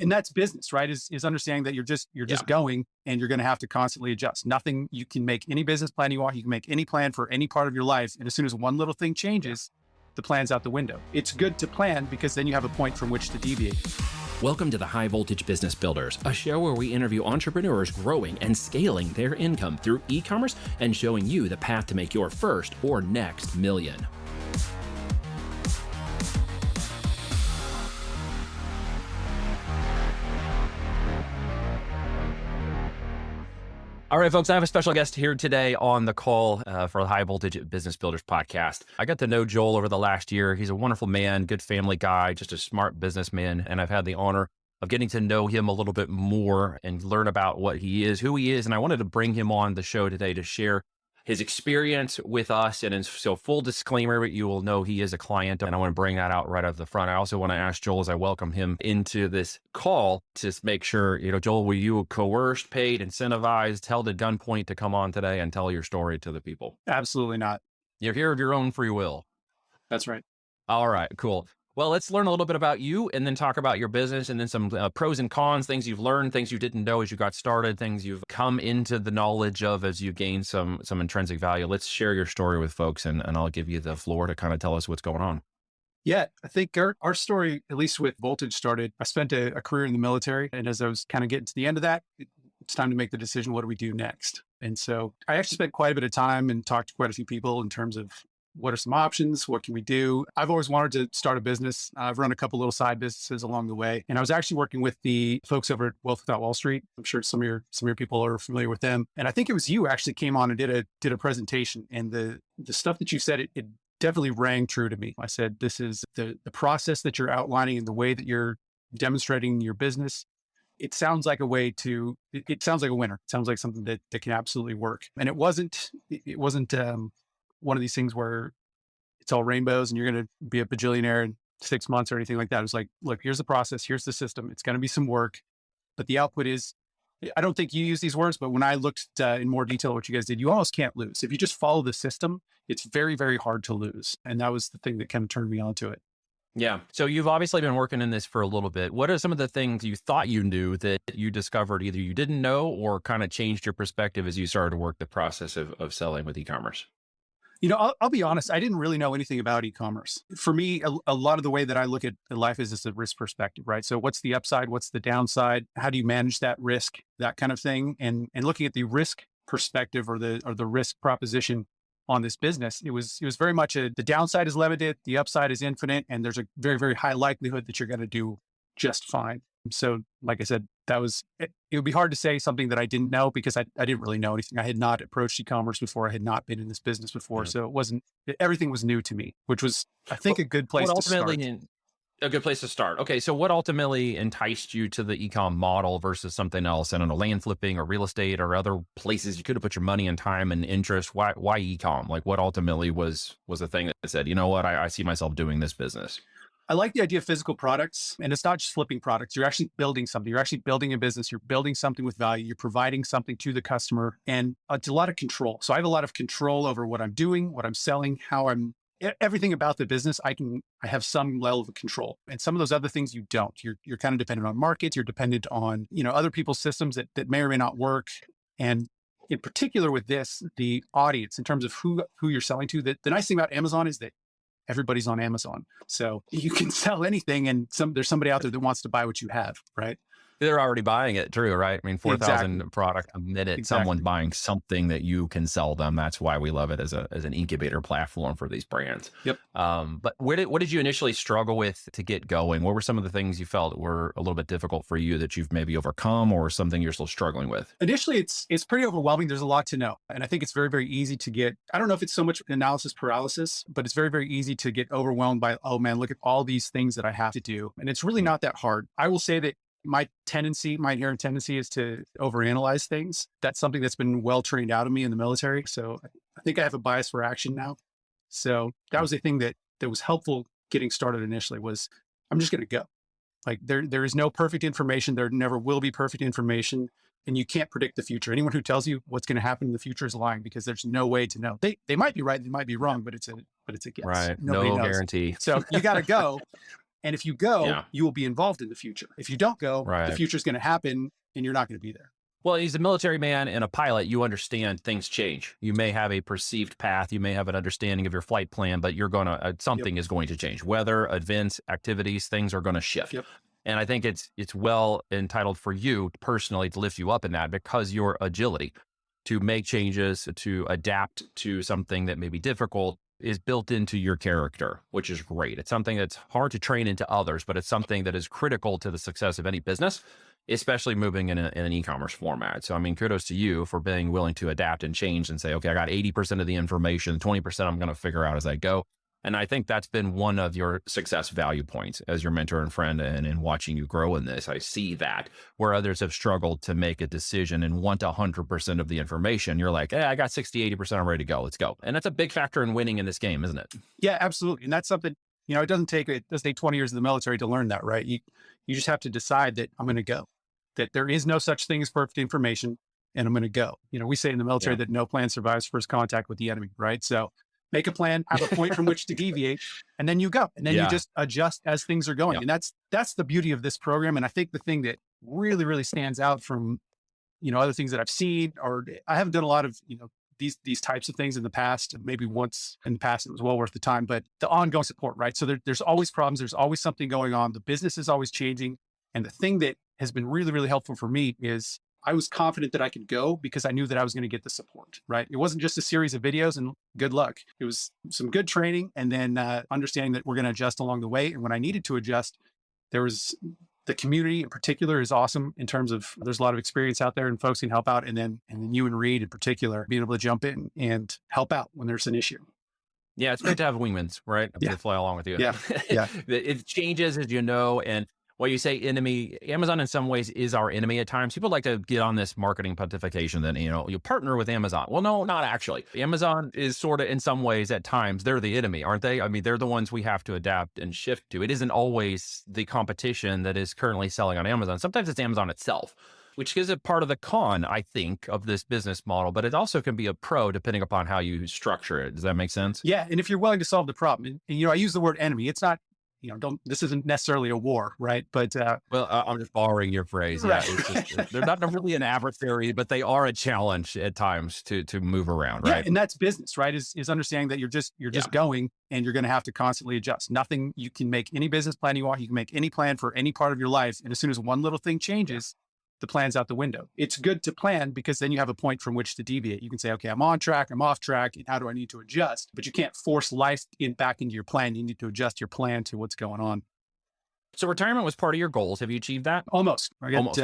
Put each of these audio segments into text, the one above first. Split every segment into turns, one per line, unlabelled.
And that's business, right? Is understanding that you're
Yeah.
just going and you're going to have to constantly adjust. Nothing, you can make any business plan you want. You can make any plan for any part of your life. And as soon as one little thing changes, the plan's out the window. It's good to plan because then you have a point from which to deviate.
Welcome to the High Voltage Business Builders, a show where we interview entrepreneurs growing and scaling their income through e-commerce and showing you the path to make your first or next million. All right, folks, I have a special guest here today on the call for the High Voltage Business Builders podcast. I got to know Joel over the last year. He's a wonderful man, good family guy, just a smart businessman. And I've had the honor of getting to know him a little bit more and learn about what he is, who he is. And I wanted to bring him on the show today to share his experience with us. And so full disclaimer, you will know he is a client. And I want to bring that out right off the front. I also want to ask Joel as I welcome him into this call to make sure, Joel, were you coerced, paid, incentivized, held at gunpoint to come on today and tell your story to the people?
Absolutely not.
You're here of your own free will.
That's right.
All right, cool. Well, let's learn a little bit about you and then talk about your business and then some pros and cons, things you've learned, things you didn't know as you got started, things you've come into the knowledge of as you gain some intrinsic value. Let's share your story with folks and I'll give you the floor to kind of tell us what's going on.
Yeah, I think our story, at least with Voltage, started. I spent a career in the military. And as I was kind of getting to the end of that, it's time to make the decision, what do we do next? And so I actually spent quite a bit of time and talked to quite a few people in terms of what are some options? What can we do? I've always wanted to start a business. I've run a couple little side businesses along the way. And I was actually working with the folks over at Wealth Without Wall Street. I'm sure some of your people are familiar with them. And I think it was you actually came on and did a presentation. And the stuff that you said, it definitely rang true to me. I said, this is the process that you're outlining and the way that you're demonstrating your business. It sounds like a way to, it sounds like a winner. It sounds like something that can absolutely work. And it wasn't one of these things where it's all rainbows and you're going to be a bajillionaire in 6 months or anything like that. It was like, look, here's the process. Here's the system. It's going to be some work, but the output is, I don't think you use these words, but when I looked in more detail at what you guys did, you almost can't lose. If you just follow the system, it's very, very hard to lose. And that was the thing that kind of turned me onto it.
Yeah. So you've obviously been working in this for a little bit. What are some of the things you thought you knew that you discovered either you didn't know or kind of changed your perspective as you started to work the process of selling with e-commerce?
I'll be honest. I didn't really know anything about e-commerce. For me, a lot of the way that I look at life is a risk perspective, right? So what's the upside? What's the downside? How do you manage that risk? That kind of thing. And looking at the risk perspective or the risk proposition on this business, it was very much the downside is limited, the upside is infinite, and there's a very, very high likelihood that you're going to do just fine. So like I said, it would be hard to say something that I didn't know because I didn't really know anything. I had not approached e-commerce before. I had not been in this business before.
Yeah.
So everything was new to me, which was, I think, a good place to start.
A good place to start. Okay. So what ultimately enticed you to the e-com model versus something else? I don't know, land flipping or real estate or other places you could have put your money and time and interest. Why e-com? Like what ultimately was the thing that said, you know what, I see myself doing this business?
I like the idea of physical products, and it's not just flipping products. You're actually building something. You're actually building a business. You're building something with value. You're providing something to the customer, and it's a lot of control. So I have a lot of control over what I'm doing, what I'm selling, everything about the business. I have some level of control, and some of those other things you don't. You're kind of dependent on markets. You're dependent on other people's systems that may or may not work. And in particular with this, the audience in terms of who you're selling to. The nice thing about Amazon is that everybody's on Amazon. So you can sell anything and there's somebody out there that wants to buy what you have, right?
They're already buying it, true, right? I mean, 4,000 product a minute, someone buying something that you can sell them. That's why we love it as an incubator platform for these brands.
Yep.
But what did you initially struggle with to get going? What were some of the things you felt were a little bit difficult for you that you've maybe overcome or something you're still struggling with?
Initially, it's pretty overwhelming. There's a lot to know. And I think it's very, very easy to get, I don't know if it's so much analysis paralysis, but it's very, very easy to get overwhelmed by, oh man, look at all these things that I have to do. And it's really not that hard. I will say that my inherent tendency is to overanalyze things. That's something that's been well trained out of me in the military. So I think I have a bias for action now. So that was the thing that was helpful getting started initially was I'm just going to go. Like there is no perfect information. There never will be perfect information. And you can't predict the future. Anyone who tells you what's going to happen in the future is lying because there's no way to know. They might be right. They might be wrong, but it's a guess.
Right.
Nobody
no
knows.
guarantee.
So you got to go. And if you go,
Yeah.
you will be involved in the future. If you don't go, the
Right.
future is going to happen and you're not going to be there.
Well, he's a military man and a pilot. You understand things change. You may have a perceived path. You may have an understanding of your flight plan, but you're going to, something is going to change. Weather, events, activities, things are going to shift.
Yep.
And I think it's well entitled for you personally to lift you up in that, because your agility to make changes, to adapt to something that may be difficult is built into your character, which is great. It's something that's hard to train into others, but it's something that is critical to the success of any business, especially moving in an e-commerce format. So, I mean, kudos to you for being willing to adapt and change and say, okay, I got 80% of the information, 20% I'm going to figure out as I go. And I think that's been one of your success value points as your mentor and friend. And in watching you grow in this, I see that where others have struggled to make a decision and want 100% of the information, you're like, hey, I got 60, 80%, I'm ready to go. Let's go. And that's a big factor in winning in this game, isn't it?
Yeah, absolutely. And that's something, it doesn't take 20 years in the military to learn that, right? You just have to decide that I'm going to go, that there is no such thing as perfect information and I'm going to go. We say in the military that no plan survives first contact with the enemy, right? So make a plan, have a point from which to deviate, and then you go. And then you just adjust as things are going. And that's the beauty of this program. And I think the thing that really, really stands out from, other things that I've seen, or I haven't done a lot of, these types of things in the past. Maybe once in the past, it was well worth the time, but the ongoing support, right? So there's always problems. There's always something going on. The business is always changing. And the thing that has been really, really helpful for me is I was confident that I could go because I knew that I was going to get the support, right? It wasn't just a series of videos and good luck. It was some good training and then understanding that we're going to adjust along the way. And when I needed to adjust, there was the community in particular is awesome in terms of there's a lot of experience out there and folks can help out. And then you and Reed in particular, being able to jump in and help out when there's an issue.
Yeah, it's great to have wingmans, right?
Yeah.
To fly along with you.
Yeah.
It changes, as you know, and well, you say enemy, Amazon in some ways is our enemy at times. People like to get on this marketing pontification that, you partner with Amazon. Well, no, not actually. Amazon is sort of in some ways at times, they're the enemy, aren't they? I mean, they're the ones we have to adapt and shift to. It isn't always the competition that is currently selling on Amazon. Sometimes it's Amazon itself, which is a part of the con, I think, of this business model, but it also can be a pro depending upon how you structure it. Does that make sense?
Yeah. And if you're willing to solve the problem, and I use the word enemy, it's not, this isn't necessarily a war, right? But
well, I'm just borrowing your phrase. Yeah,
right.
It's just, they're not really an adversary, but they are a challenge at times to move around, right?
Yeah, and that's business, right? Is understanding that you're just going and you're going to have to constantly adjust. Nothing, you can make any business plan you want. You can make any plan for any part of your life, and as soon as one little thing changes, the plan's out the window. It's good to plan because then you have a point from which to deviate. You can say, okay, I'm on track, I'm off track, and how do I need to adjust? But you can't force life back into your plan. You need to adjust your plan to what's going on.
So retirement was part of your goals. Have you achieved that?
Almost. I got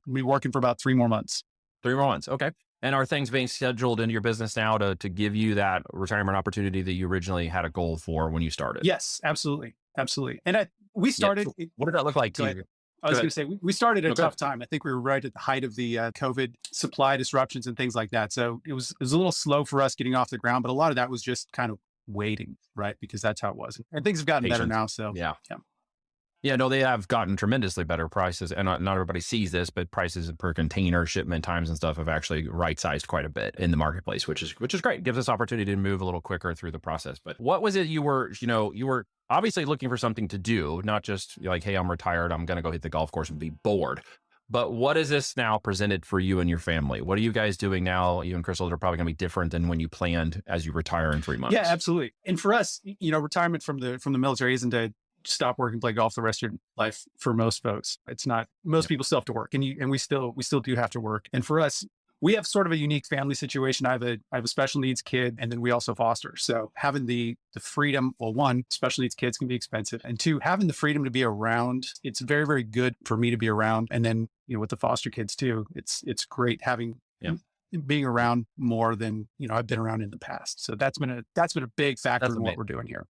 me working for about 3 more months.
3 more months. Okay. And are things being scheduled into your business now to give you that retirement opportunity that you originally had a goal for when you started?
Yes, absolutely. Absolutely. And we started.
So what did that look like to you?
I was going to say, we started at a tough time. I think we were right at the height of the COVID supply disruptions and things like that. So it was a little slow for us getting off the ground, but a lot of that was just kind of waiting, right? Because that's how it was. And things have gotten better now. So
Yeah, no, they have gotten tremendously better prices. And not everybody sees this, but prices per container, shipment times and stuff have actually right-sized quite a bit in the marketplace, which is great. Gives us opportunity to move a little quicker through the process. But what was it you were obviously looking for something to do, not just like, hey, I'm retired, I'm going to go hit the golf course and be bored. But what is this now presented for you and your family? What are you guys doing now? You and Crystal are probably going to be different than when you planned as you retire in 3 months.
Yeah, absolutely. And for us, retirement from the military isn't to stop working, play golf the rest of your life. For most folks, it's not. Most people still have to work, and we still do have to work. And for us, we have sort of a unique family situation. I have a special needs kid, and then we also foster. So having the freedom, well, one, special needs kids can be expensive, and two, having the freedom to be around, it's very, very good for me to be around. And then, with the foster kids too, it's great having being around more than, I've been around in the past. So that's been a big factor in what we're doing here.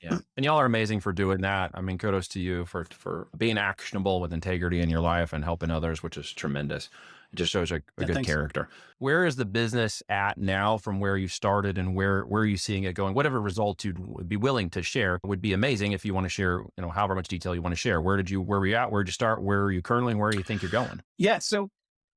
Yeah. And y'all are amazing for doing that. I mean, kudos to you for being actionable with integrity in your life and helping others, which is tremendous. It just shows a good character. Where is the business at now from where you started, and where are you seeing it going? Whatever results you'd be willing to share would be amazing if you want to share, however much detail you want to share. Where were you at? Where'd you start? Where are you currently? And where do you think you're going?
Yeah. So,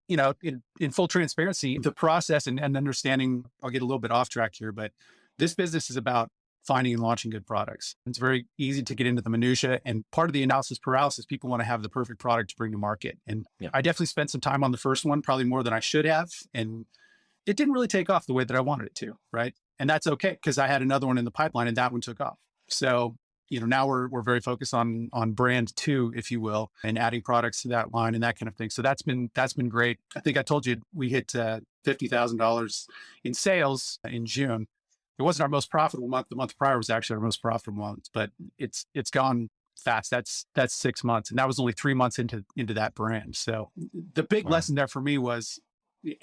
in full transparency, the process and understanding, I'll get a little bit off track here, but this business is about finding and launching good products. It's very easy to get into the minutia, and part of the analysis paralysis, people want to have the perfect product to bring to market. And I definitely spent some time on the first one, probably more than I should have. And it didn't really take off the way that I wanted it to. Right. And that's okay, because I had another one in the pipeline and that one took off. So, now we're very focused on brand two, if you will, and adding products to that line and that kind of thing. So that's been great. I think I told you we hit $50,000 in sales in June. It wasn't our most profitable month. The month prior was actually our most profitable month, but it's gone fast. That's 6 months. And that was only 3 months into that brand. So the big lesson there for me was,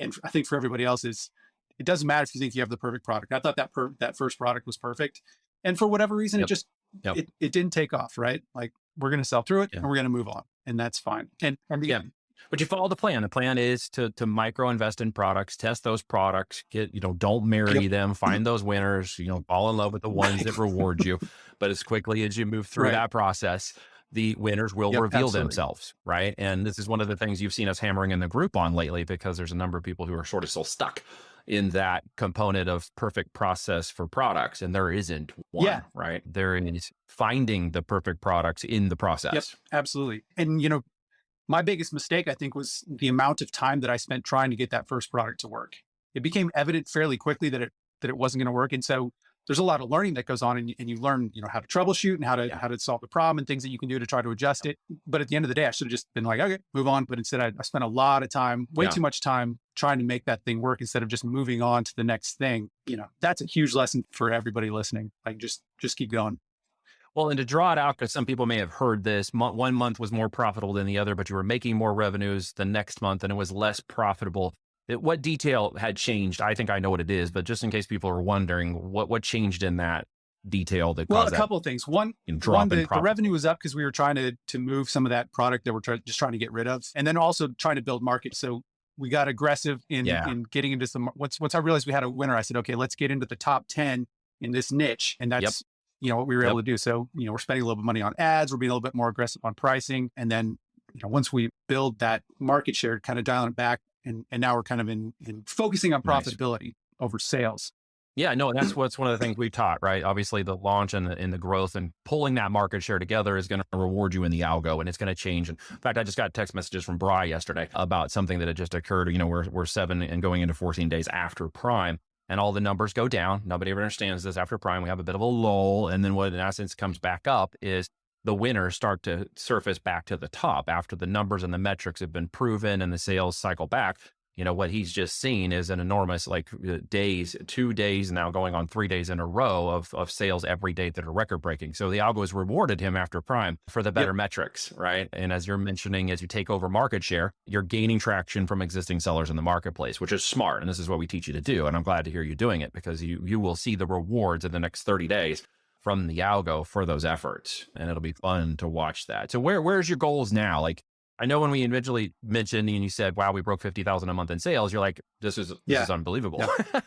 and I think for everybody else, is it doesn't matter if you think you have the perfect product. I thought that first product was perfect. And for whatever reason, it didn't take off, right? Like, we're going to sell through it and we're going to move on, and that's fine. And
but you follow the plan. The plan is to micro invest in products, test those products, don't marry them, find those winners, fall in love with the ones that reward you. But as quickly as you move through that process, the winners will reveal themselves, right? And this is one of the things you've seen us hammering in the group on lately, because there's a number of people who are sort of still stuck in that component of perfect process for products. And there isn't one, right? There is finding the perfect products in the process.
Yep, absolutely. And, my biggest mistake, I think, was the amount of time that I spent trying to get that first product to work. It became evident fairly quickly that it wasn't going to work. And so there's a lot of learning that goes on, and you learn, how to troubleshoot and how to solve the problem and things that you can do to try to adjust it. But at the end of the day, I should have just been like, okay, move on. But instead I spent a lot of time, way too much time, trying to make that thing work instead of just moving on to the next thing. That's a huge lesson for everybody listening. Like, just keep going.
Well, and to draw it out, because some people may have heard this, 1 month was more profitable than the other, but you were making more revenues the next month and it was less profitable. What detail had changed? I think I know what it is, but just in case people are wondering, what changed in that detail that caused
a couple of things. One, the revenue was up because we were trying to move some of that product that we're just trying to get rid of, and then also trying to build market. So we got aggressive in getting into some. Once I realized we had a winner, I said, okay, let's get into the top 10 in this niche, and that's what we were able to do. So, we're spending a little bit of money on ads. We're being a little bit more aggressive on pricing. And then, once we build that market share, kind of dialing it back. And now we're kind of in focusing on profitability over sales.
Yeah, no, that's one of the things we've taught, right? Obviously the launch and the growth and pulling that market share together is going to reward you in the algo, and it's going to change. And in fact, I just got text messages from Bri yesterday about something that had just occurred. We're 7 and going into 14 days after Prime, and all the numbers go down. Nobody ever understands this. After Prime, we have a bit of a lull. And then what in essence comes back up is the winners start to surface back to the top after the numbers and the metrics have been proven and the sales cycle back. What he's just seen is an enormous 2 days now going on 3 days in a row of sales every day that are record breaking. So the algo has rewarded him after Prime for the better metrics, right? And as you're mentioning, as you take over market share, you're gaining traction from existing sellers in the marketplace, which is smart. And this is what we teach you to do. And I'm glad to hear you doing it, because you will see the rewards in the next 30 days from the algo for those efforts. And it'll be fun to watch that. So where's your goals now? I know when we individually mentioned and you said, wow, we broke 50,000 a month in sales, you're like, this is unbelievable. Yeah.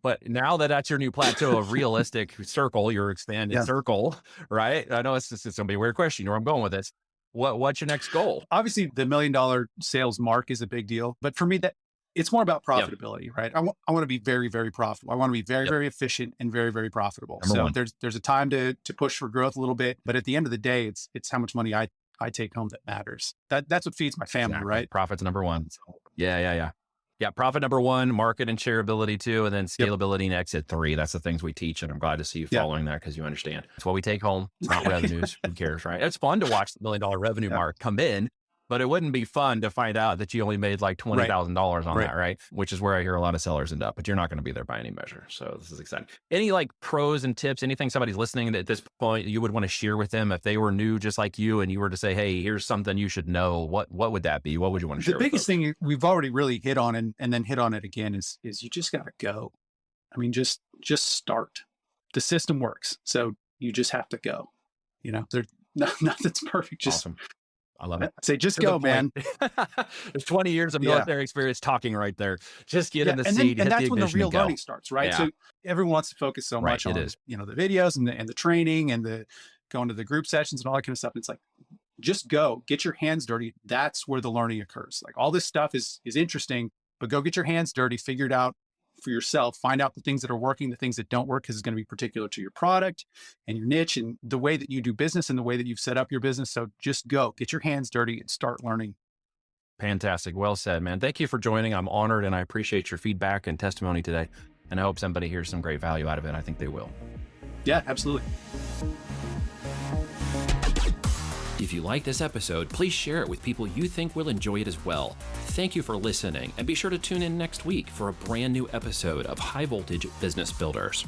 But now that's your new plateau of realistic circle, your expanded circle, right? I know it's going to be a weird question. You know where I'm going with this. What's your next goal?
Obviously, the $1 million sales mark is a big deal. But for me, it's more about profitability, right? I want to be very, very profitable. I want to be very, very efficient and very, very profitable. Number one. There's a time to push for growth a little bit. But at the end of the day, it's how much money I take home that matters. That's what feeds my family, right?
Profit's number one. Yeah. Profit number one, market and shareability 2, and then scalability and exit 3. That's the things we teach. And I'm glad to see you following that, because you understand. It's what we take home. It's not revenues. Who cares, right? It's fun to watch the $1 million revenue mark come in, but it wouldn't be fun to find out that you only made like $20,000 on that, right? Which is where I hear a lot of sellers end up, but you're not going to be there by any measure. So this is exciting. Any pros and tips, anything somebody's listening at this point you would want to share with them if they were new just like you and you were to say, hey, here's something you should know, what would that be? What would you want to share?
The biggest thing we've already really hit on and then hit on it again is you just got to go. I mean, just start. The system works. So you just have to go. Nothing's perfect. Just
awesome. I love it.
Say, just go, man.
There's 20 years of military experience talking right there. Just get in the seat.
And that's when the real learning starts, right? Yeah. So everyone wants to focus so much on, the videos and the training and the going to the group sessions and all that kind of stuff. And it's like, just go, get your hands dirty. That's where the learning occurs. Like, all this stuff is interesting, but go get your hands dirty, figure it out, for yourself, find out the things that are working, the things that don't work, because it's going to be particular to your product and your niche and the way that you do business and the way that you've set up your business. So just go, get your hands dirty and start learning.
Fantastic. Well said, man. Thank you for joining. I'm honored and I appreciate your feedback and testimony today. And I hope somebody hears some great value out of it. I think they will.
Yeah, absolutely.
If you like this episode, please share it with people you think will enjoy it as well. Thank you for listening, and be sure to tune in next week for a brand new episode of High Voltage Business Builders.